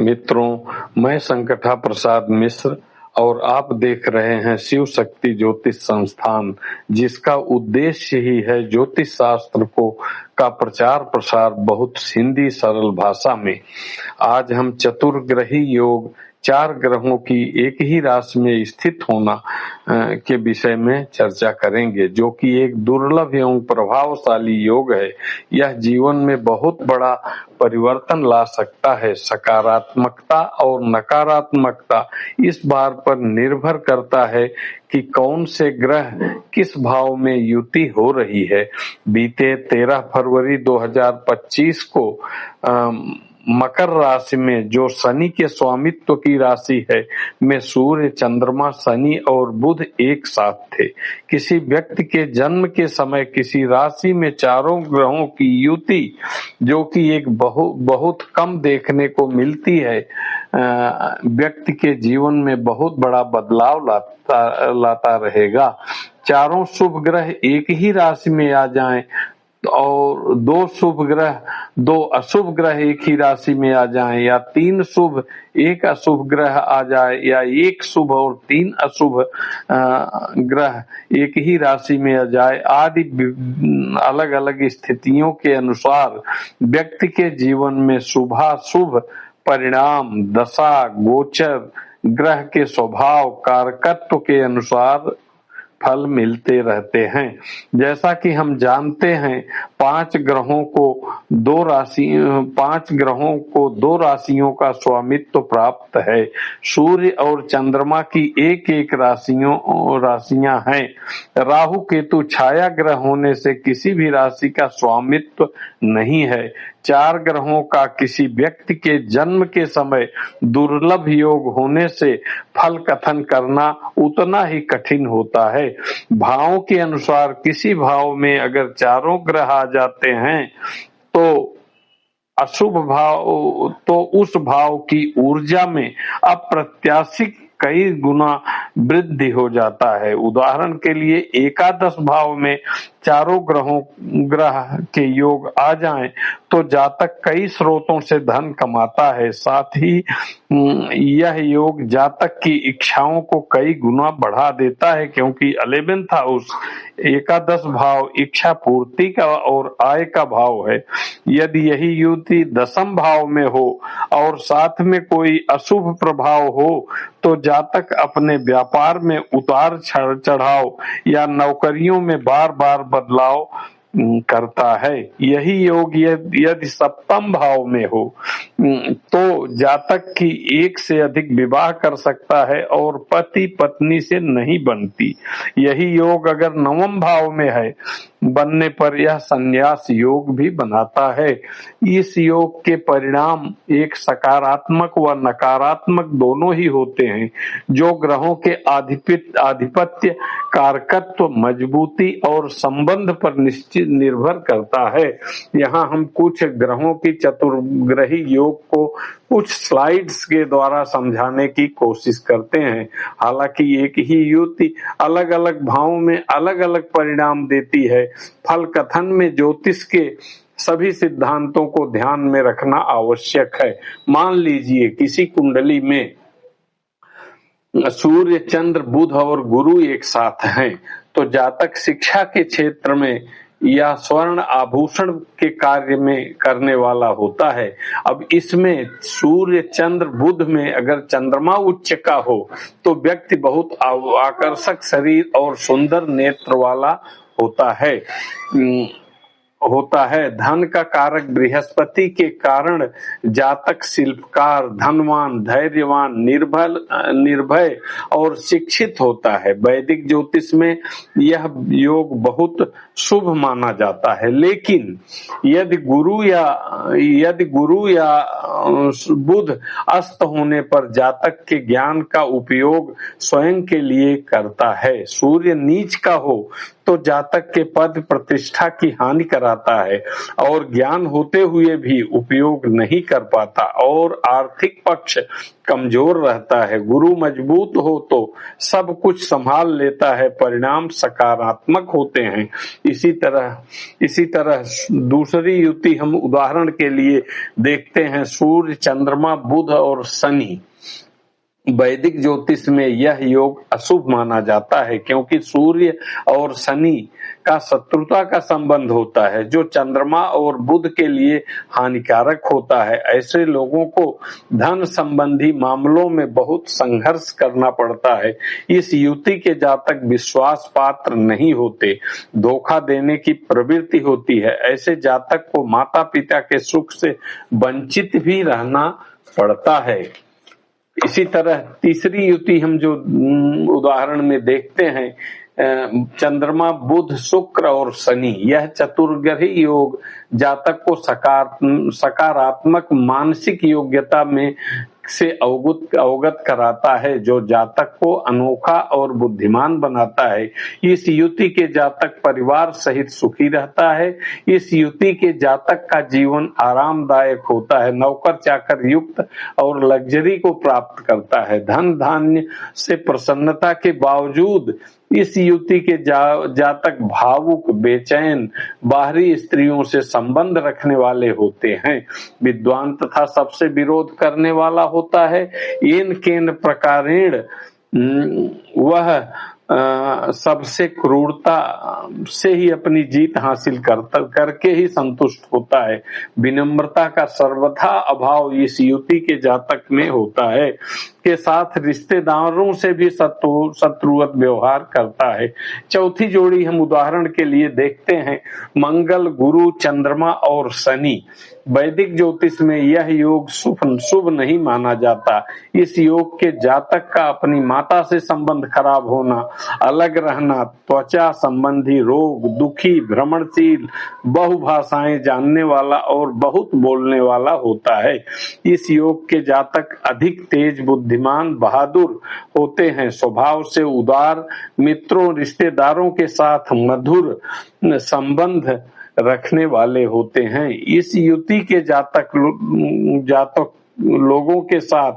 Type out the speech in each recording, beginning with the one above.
मित्रों, मैं संकटा प्रसाद मिश्र और आप देख रहे हैं शिव शक्ति ज्योतिष संस्थान, जिसका उद्देश्य ही है ज्योतिष शास्त्र को का प्रचार प्रसार बहुत हिंदी सरल भाषा में। आज हम चतुर्ग्रही योग, 4 ग्रहों की एक ही राशि में स्थित होना के विषय में चर्चा करेंगे, जो कि एक दुर्लभ एवं प्रभावशाली योग है। यह जीवन में बहुत बड़ा परिवर्तन ला सकता है। सकारात्मकता और नकारात्मकता इस बात पर निर्भर करता है कि कौन से ग्रह किस भाव में युति हो रही है। बीते 13 फरवरी 2025 को मकर राशि में, जो शनि के स्वामित्व की राशि है, में सूर्य, चंद्रमा, शनि और बुध एक साथ थे। किसी व्यक्ति के जन्म के समय किसी राशि में चारों ग्रहों की युति, जो कि एक बहुत कम देखने को मिलती है, व्यक्ति के जीवन में बहुत बड़ा बदलाव लाता रहेगा। चारों शुभ ग्रह एक ही राशि में आ जाएं और 2 शुभ ग्रह 2 अशुभ ग्रह एक ही राशि में आ जाएं, या 3 शुभ 1 अशुभ ग्रह आ जाए, या 1 शुभ और 3 अशुभ ग्रह एक ही राशि में आ जाए आदि अलग अलग स्थितियों के अनुसार व्यक्ति के जीवन में शुभाशुभ परिणाम दशा गोचर ग्रह के स्वभाव कारकत्व के अनुसार फल मिलते रहते हैं। जैसा कि हम जानते हैं, 5 ग्रहों को 2 राशियों का स्वामित्व प्राप्त है। सूर्य और चंद्रमा की एक राशियां हैं। राहु केतु छाया ग्रह होने से किसी भी राशि का स्वामित्व नहीं है। 4 ग्रहों का किसी व्यक्ति के जन्म के समय दुर्लभ योग होने से फल कथन करना उतना ही कठिन होता है। भावों के अनुसार किसी भाव में अगर चारों ग्रह आ जाते हैं तो अशुभ भाव, तो उस भाव की ऊर्जा में अप्रत्याशित कई गुना वृद्धि हो जाता है। उदाहरण के लिए एकादश भाव में चारों ग्रह के योग आ जाएं तो जातक कई स्रोतों से धन कमाता है। साथ ही यह योग जातक की इच्छाओं को कई गुना बढ़ा देता है, क्योंकि 11th हाउस एकादश भाव इच्छा पूर्ति का और आय का भाव है। यदि यही युति 10th भाव में हो और साथ में कोई अशुभ प्रभाव हो तो जातक अपने व्यापार में उतार चढ़ाव या नौकरियों में बार बार बदलाव करता है। यही योग यदि 7th भाव में हो तो जातक की 1 से अधिक विवाह कर सकता है और पति पत्नी से नहीं बनती। यही योग अगर 9th भाव में है बनने पर यह संन्यास योग भी बनाता है। इस योग के परिणाम एक सकारात्मक व नकारात्मक दोनों ही होते हैं, जो ग्रहों के आधिपत्य कारकत्व मजबूती और संबंध पर निश्चित निर्भर करता है। यहाँ हम कुछ ग्रहों की चतुर्ग्रही योग को कुछ स्लाइड्स के द्वारा समझाने की कोशिश करते हैं। हालांकि एक ही युति अलग अलग भावों में अलग अलग परिणाम देती है। फल कथन में ज्योतिष के सभी सिद्धांतों को ध्यान में रखना आवश्यक है। मान लीजिए किसी कुंडली में सूर्य, चंद्र, बुध और गुरु एक साथ हैं, तो जातक शिक्षा के क्षेत्र में या स्वर्ण आभूषण के कार्य में करने वाला होता है। अब इसमें सूर्य, चंद्र, बुध में अगर चंद्रमा उच्च का हो तो व्यक्ति बहुत आकर्षक शरीर और सुंदर नेत्र वाला होता है। धन का कारक बृहस्पति के कारण जातक शिल्पकार, धनवान, धैर्यवान, निर्भय और शिक्षित होता है। वैदिक ज्योतिष में यह योग बहुत शुभ माना जाता है। लेकिन यदि गुरु या बुध अस्त होने पर जातक के ज्ञान का उपयोग स्वयं के लिए करता है। सूर्य नीच का हो तो जातक के पद प्रतिष्ठा की हानि कराता है और ज्ञान होते हुए भी उपयोग नहीं कर पाता और आर्थिक पक्ष कमजोर रहता है। गुरु मजबूत हो तो सब कुछ संभाल लेता है, परिणाम सकारात्मक होते हैं। इसी तरह दूसरी युति हम उदाहरण के लिए देखते हैं, सूर्य, चंद्रमा, बुध और शनि। वैदिक ज्योतिष में यह योग अशुभ माना जाता है क्योंकि सूर्य और शनि का शत्रुता का संबंध होता है जो चंद्रमा और बुध के लिए हानिकारक होता है। ऐसे लोगों को धन संबंधी मामलों में बहुत संघर्ष करना पड़ता है। इस युति के जातक विश्वास पात्र नहीं होते, धोखा देने की प्रवृत्ति होती है। ऐसे जातक को माता पिता के सुख से वंचित भी रहना पड़ता है। इसी तरह तीसरी युति हम जो उदाहरण में देखते हैं, चंद्रमा, बुध, शुक्र और शनि, यह चतुर्ग्रही योग जातक को सकारात्मक मानसिक योग्यता में से अवगत कराता है जो जातक को अनोखा और बुद्धिमान बनाता है। इस युति के जातक परिवार सहित सुखी रहता है। इस युति के जातक का जीवन आरामदायक होता है, नौकर चाकर युक्त और लग्जरी को प्राप्त करता है। धन धान्य से प्रसन्नता के बावजूद इस युति के जातक भावुक, बेचैन, बाहरी स्त्रियों से संबंध रखने वाले होते हैं, विद्वान तथा सबसे विरोध करने वाला होता है। येन केन प्रकारेण वह सबसे क्रूरता से ही अपनी जीत हासिल करके ही संतुष्ट होता है। विनम्रता का सर्वथा अभाव इस युति के जातक में होता है। के साथ रिश्तेदारों से भी शत्रुवत व्यवहार करता है। चौथी जोड़ी हम उदाहरण के लिए देखते हैं, मंगल, गुरु, चंद्रमा और शनि। वैदिक ज्योतिष में यह योग शुभ नहीं माना जाता। इस योग के जातक का अपनी माता से संबंध खराब होना, अलग रहना, त्वचा संबंधी रोग, दुखी, भ्रमणशील, बहुभाषाएं जानने वाला और बहुत बोलने वाला होता है। इस योग के जातक अधिक तेज, बुद्धिमान, बहादुर होते हैं, स्वभाव से उदार, मित्रों, रिश्तेदारों के साथ मधुर संबंध रखने वाले होते हैं। इस युति के जातक लोगों के साथ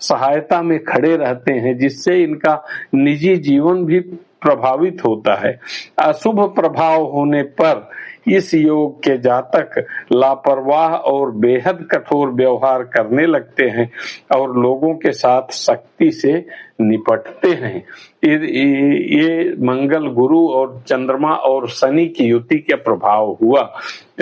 सहायता में खड़े रहते हैं जिससे इनका निजी जीवन भी प्रभावित होता है। अशुभ प्रभाव होने पर इस योग के जातक लापरवाह और बेहद कठोर व्यवहार करने लगते हैं और लोगों के साथ सख्ती से निपटते हैं। ये मंगल, गुरु और चंद्रमा और शनि की युति के प्रभाव हुआ।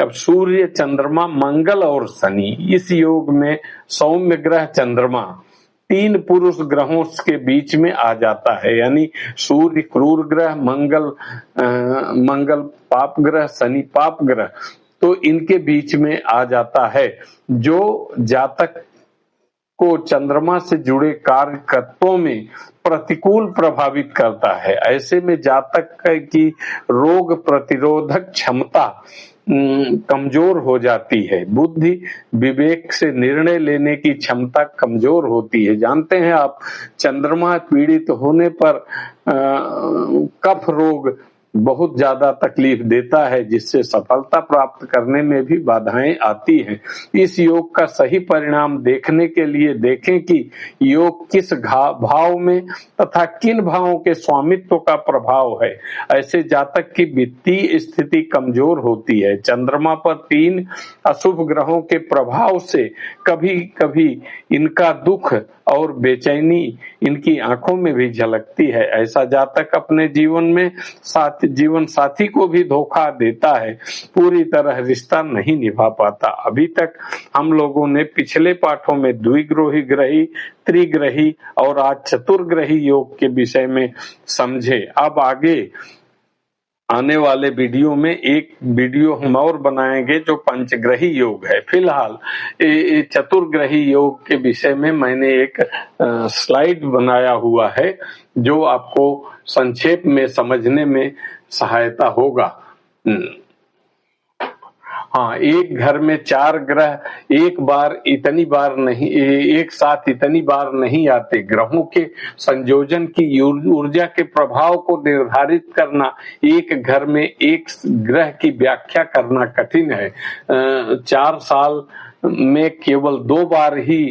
अब सूर्य, चंद्रमा, मंगल और शनि, इस योग में सौम्य ग्रह चंद्रमा 3 पुरुष ग्रहों के बीच में आ जाता है, यानी सूर्य क्रूर ग्रह, मंगल पाप ग्रह, शनि पाप ग्रह, तो इनके बीच में आ जाता है जो जातक को चंद्रमा से जुड़े कार्यकर्तों में प्रतिकूल प्रभावित करता है। ऐसे में जातक की रोग प्रतिरोधक क्षमता कमजोर हो जाती है, बुद्धि विवेक से निर्णय लेने की क्षमता कमजोर होती है। जानते हैं आप, चंद्रमा पीड़ित होने पर कफ रोग बहुत ज्यादा तकलीफ देता है जिससे सफलता प्राप्त करने में भी बाधाएं आती हैं। इस योग का सही परिणाम देखने के लिए देखें कि योग किस भाव में तथा किन भावों के स्वामित्व का प्रभाव है। ऐसे जातक की वित्तीय स्थिति कमजोर होती है। चंद्रमा पर 3 अशुभ ग्रहों के प्रभाव से कभी कभी इनका दुख और बेचैनी इनकी आंखों में भी झलकती है। ऐसा जातक अपने जीवन साथी को भी धोखा देता है, पूरी तरह रिश्ता नहीं निभा पाता। अभी तक हम लोगों ने पिछले पाठों में द्विग्रही ग्रही, त्रिग्रही और आज चतुर्ग्रही योग के विषय में समझे। अब आगे आने वाले वीडियो में एक वीडियो हम और बनाएंगे जो पंचग्रही योग है। फिलहाल चतुर्ग्रही योग के विषय में मैंने एक स्लाइड बनाया हुआ है जो आपको संक्षेप में समझने में सहायता होगा। हाँ, एक घर में 4 ग्रह एक साथ इतनी बार नहीं आते। ग्रहों के संयोजन की ऊर्जा के प्रभाव को निर्धारित करना, एक घर में एक ग्रह की व्याख्या करना कठिन है। 4 साल में केवल 2 बार ही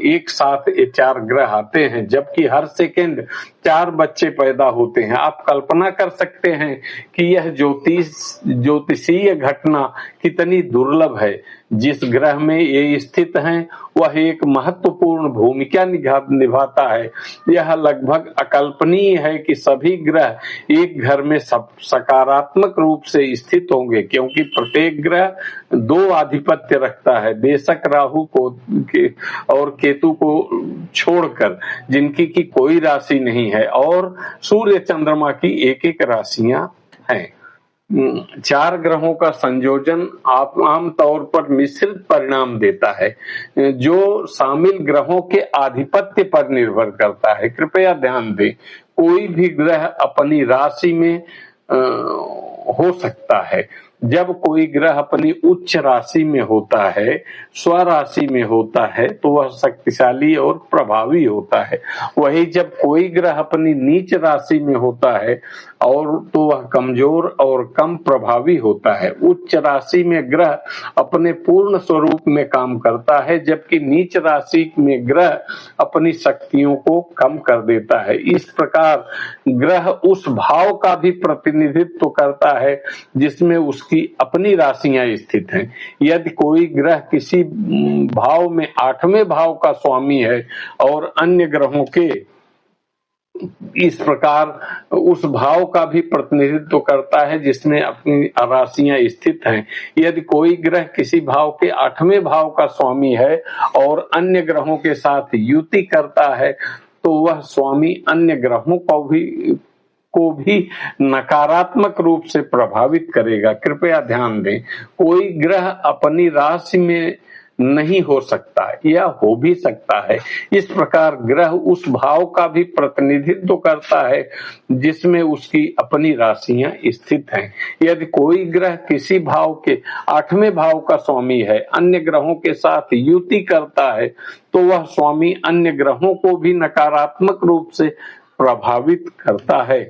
एक साथ ये 4 ग्रह आते हैं, जबकि हर सेकंड 4 बच्चे पैदा होते हैं। आप कल्पना कर सकते हैं कि यह ज्योतिषीय घटना कितनी दुर्लभ है। जिस ग्रह में ये स्थित हैं वह एक महत्वपूर्ण भूमिका निभाता है। यह लगभग अकल्पनीय है कि सभी ग्रह एक घर में सकारात्मक रूप से स्थित होंगे, क्योंकि प्रत्येक ग्रह 2 आधिपत्य रखता है, बेशक राहु और केतु को छोड़कर, जिनकी की कोई राशि नहीं है, और सूर्य चंद्रमा की एक राशियां हैं। 4 ग्रहों का संयोजन आमतौर पर मिश्रित परिणाम देता है, जो शामिल ग्रहों के आधिपत्य पर निर्भर करता है। कृपया ध्यान दें, कोई भी ग्रह अपनी राशि में हो सकता है। जब कोई ग्रह अपनी उच्च राशि में होता है, स्वराशि में होता है, तो वह शक्तिशाली और प्रभावी होता है। वही जब कोई ग्रह अपनी नीच राशि में होता है और तो वह कमजोर और कम प्रभावी होता है। उच्च राशि में ग्रह अपने पूर्ण स्वरूप में काम करता है, जबकि नीच राशि में ग्रह अपनी शक्तियों को कम कर देता है। इस प्रकार ग्रह उस भाव का भी प्रतिनिधित्व करता है जिसमें उसकी अपनी राशियां स्थित हैं। यदि कोई ग्रह किसी भाव में 8वें भाव का स्वामी है और अन्य ग्रहों के इस प्रकार उस भाव का भी प्रतिनिधित्व करता है जिसमें अपनी राशियां स्थित हैं। यदि कोई ग्रह किसी भाव के 8वें भाव का स्वामी है और अन्य ग्रहों के साथ युति करता है, तो वह स्वामी अन्य ग्रहों को भी नकारात्मक रूप से प्रभावित करेगा। कृपया ध्यान दें, कोई ग्रह अपनी राशि में नहीं हो सकता या हो भी सकता है। इस प्रकार ग्रह उस भाव का भी प्रतिनिधित्व करता है जिसमें उसकी अपनी राशियां स्थित हैं। यदि कोई ग्रह किसी भाव के 8वें भाव का स्वामी है, अन्य ग्रहों के साथ युति करता है, तो वह स्वामी अन्य ग्रहों को भी नकारात्मक रूप से प्रभावित करता है।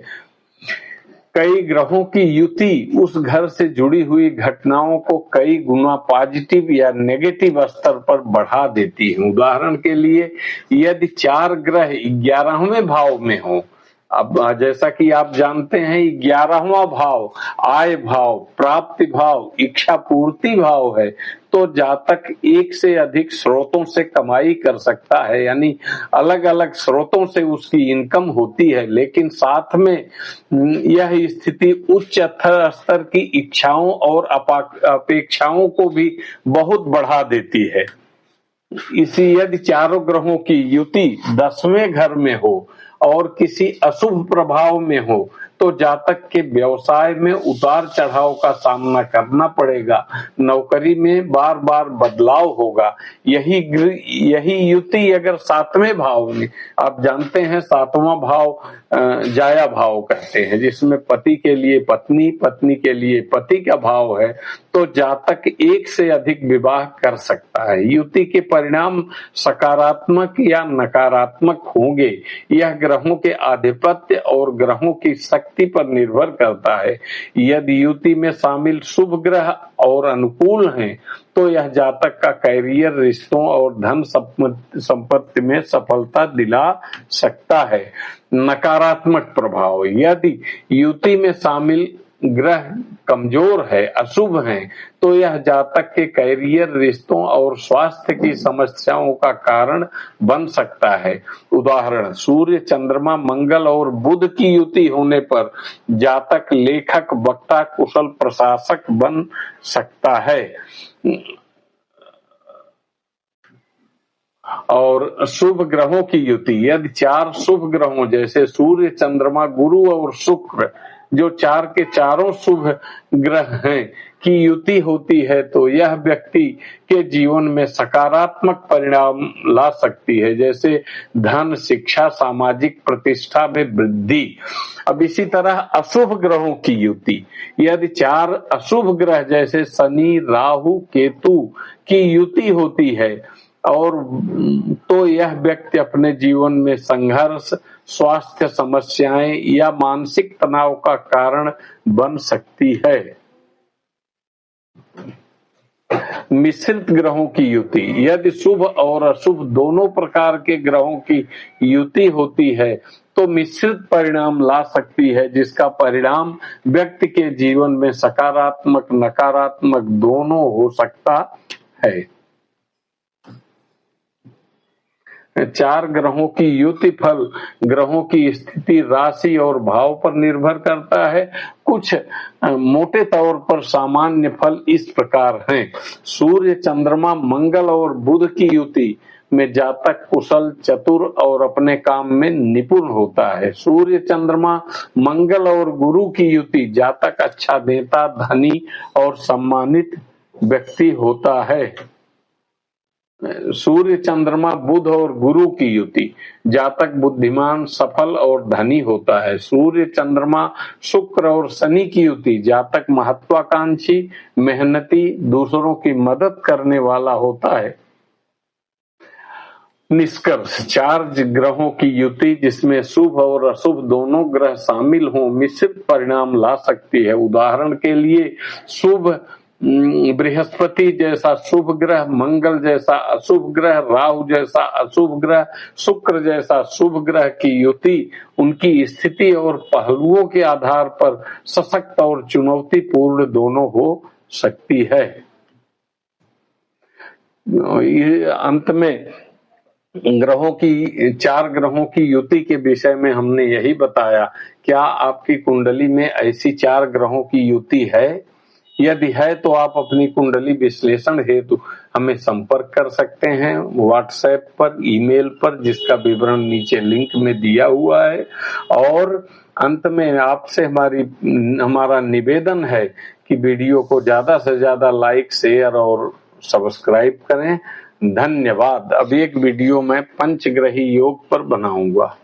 कई ग्रहों की युति उस घर से जुड़ी हुई घटनाओं को कई गुना पॉजिटिव या नेगेटिव स्तर पर बढ़ा देती है। उदाहरण के लिए, यदि 4 ग्रह 11वें भाव में हो, अब जैसा कि आप जानते हैं 11वां भाव आय भाव, प्राप्ति भाव, इच्छा पूर्ति भाव है, तो जातक एक से अधिक स्रोतों से कमाई कर सकता है, यानी अलग अलग स्रोतों से उसकी इनकम होती है। लेकिन साथ में यह स्थिति उच्च स्तर की इच्छाओं और अपेक्षाओं को भी बहुत बढ़ा देती है। इसी यदि 4 ग्रहों की युति 10वें घर में हो और किसी अशुभ प्रभाव में हो, तो जातक के व्यवसाय में उतार चढ़ाव का सामना करना पड़ेगा। नौकरी में बार बार बदलाव होगा। यही युति अगर 7वें भाव में, आप जानते हैं 7वां भाव जाया भाव कहते हैं, जिसमें पति के लिए पत्नी, पत्नी के लिए पति का भाव है, तो जातक एक से अधिक विवाह कर सकता है। युति के परिणाम सकारात्मक या नकारात्मक होंगे, यह ग्रहों के आधिपत्य और ग्रहों की शक्ति पर निर्भर करता है। यदि युति में शामिल शुभ ग्रह और अनुकूल हैं, तो यह जातक का कैरियर, रिश्तों और धन संपत्ति में सफलता दिला सकता है। नकारात्मक प्रभाव, यदि युति में शामिल ग्रह कमजोर है, अशुभ हैं, तो यह जातक के कैरियर, रिश्तों और स्वास्थ्य की समस्याओं का कारण बन सकता है। उदाहरण, सूर्य, चंद्रमा, मंगल और बुध की युति होने पर जातक लेखक, वक्ता, कुशल प्रशासक बन सकता है। और शुभ ग्रहों की युति, यदि 4 शुभ ग्रहों जैसे सूर्य, चंद्रमा, गुरु और शुक्र, जो 4 के चारों शुभ ग्रह हैं, की युति होती है तो यह व्यक्ति के जीवन में सकारात्मक परिणाम ला सकती है, जैसे धन, शिक्षा, सामाजिक प्रतिष्ठा में वृद्धि। अब इसी तरह अशुभ ग्रहों की युति, यदि 4 अशुभ ग्रह जैसे शनि, राहु, केतु की युति होती है और तो यह व्यक्ति अपने जीवन में संघर्ष, स्वास्थ्य समस्याएं या मानसिक तनाव का कारण बन सकती है। मिश्रित ग्रहों की युति, यदि शुभ और अशुभ दोनों प्रकार के ग्रहों की युति होती है तो मिश्रित परिणाम ला सकती है, जिसका परिणाम व्यक्ति के जीवन में सकारात्मक, नकारात्मक दोनों हो सकता है। 4 ग्रहों की युति फल ग्रहों की स्थिति, राशि और भाव पर निर्भर करता है। कुछ मोटे तौर पर सामान्य फल इस प्रकार हैं। सूर्य, चंद्रमा, मंगल और बुध की युति में जातक कुशल, चतुर और अपने काम में निपुण होता है। सूर्य, चंद्रमा, मंगल और गुरु की युति जातक अच्छा नेता, धनी और सम्मानित व्यक्ति होता है। सूर्य, चंद्रमा, बुध और गुरु की युति जातक बुद्धिमान, सफल और धनी होता है। सूर्य, चंद्रमा, शुक्र और शनि की युति जातक महत्वाकांक्षी, मेहनती, दूसरों की मदद करने वाला होता है। निष्कर्ष, 4 ग्रहों की युति जिसमें शुभ और अशुभ दोनों ग्रह शामिल हों मिश्रित परिणाम ला सकती है। उदाहरण के लिए शुभ बृहस्पति जैसा शुभ ग्रह, मंगल जैसा अशुभ ग्रह, राहु जैसा अशुभ ग्रह, शुक्र जैसा शुभ ग्रह की युति उनकी स्थिति और पहलुओं के आधार पर सशक्त और चुनौतीपूर्ण दोनों हो सकती है। अंत में 4 ग्रहों की युति के विषय में हमने यही बताया। क्या आपकी कुंडली में ऐसी 4 ग्रहों की युति है? यदि है तो आप अपनी कुंडली विश्लेषण हेतु हमें संपर्क कर सकते हैं व्हाट्सएप पर, ईमेल पर, जिसका विवरण नीचे लिंक में दिया हुआ है। और अंत में आपसे हमारा निवेदन है कि वीडियो को ज्यादा से ज्यादा लाइक, शेयर और सब्सक्राइब करें। धन्यवाद। अब एक वीडियो मैं पंचग्रही योग पर बनाऊंगा।